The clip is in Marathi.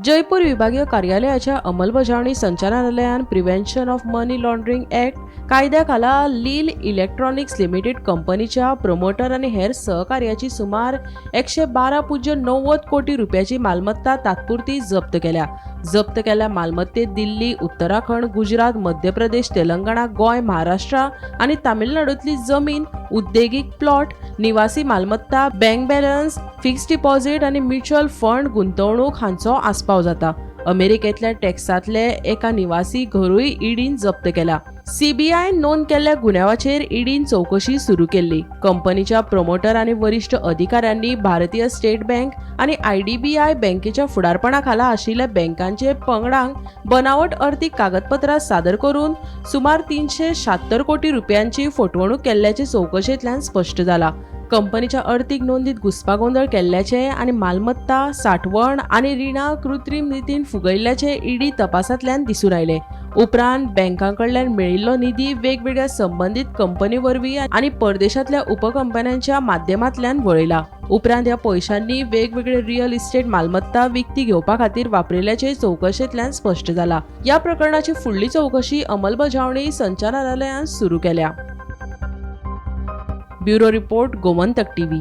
जयपूर विभागीय कार्यालयाच्या अंमलबजावणी संचालनालयान prevention of money laundering act कायद्याखाला लील इलेक्ट्रॉनिक्स लिमिटेड कंपनीच्या प्रमोटर आणि हेर सहकार्याची सुमार 112.90 कोटी रुपयाची मालमत्ता तात्पुरती जप्त केल्या मालमत्तेत दिल्ली, उत्तराखंड, गुजरात, मध्य प्रदेश, तेलंगणा, गोय, महाराष्ट्र आणि तामिळनाडूतली जमीन, उद्देगीक प्लॉट, निवासी मालमत्ता, बँक बॅलन्स, फिक्स्ड डिपॉझिट आणि म्युच्युअल फंड गुंतवणूक हांचो आस्पाव जाता। अमेरिकेतल्या टेक्सासले एका निवासी घरूय ईडीन जप्त केला। सीबीआय नोंद केल्ल्या गुन्यांवाचेर ईडीन चौकशी सुरू केल्ली। कंपनीच्या प्रमोटर आणि वरिष्ठ अधिकाऱ्यांनी भारतीय स्टेट बँक आणि आयडीबीआय बँकेच्या फुडारपणाखाला आशिल्ल्या बँकांचे पंगडांक बनावट अर्थीक कागदपत्रां सादर करून सुमार 376 कोटी रुपयांची फटवणूक केल्ल्याचे चौकशेंतल्यान स्पष्ट जाला। कंपनीच्या अर्थीक नोंदीत घुसपागोंदळ केल्ल्याचे आणि मालमत्ता, साठवण आणि रिणां कृत्रीम रितीन फुगयल्ल्याचे ईडी तपासांतल्यान दिसून आयले। उपरांत बँकांकडल्यान मेळिल्लो निधी वेगवेगळ्या संबंधित कंपनी वरवीं आणि परदेशांतल्या उपकंपन्यांच्या माध्यमांतल्यान वळयला। उपरांत ह्या पैशांनी वेगवेगळे रिअल इस्टेट मालमत्ता विकती घेवपा खातीर वापरिल्ल्याचे चौकशेंतल्यान स्पष्ट जाला। या प्रकरणाची फुडली चौकशी अंमलबजावणी संचालनालयान सुरू केल्या। Bureau report, Gomantak TV.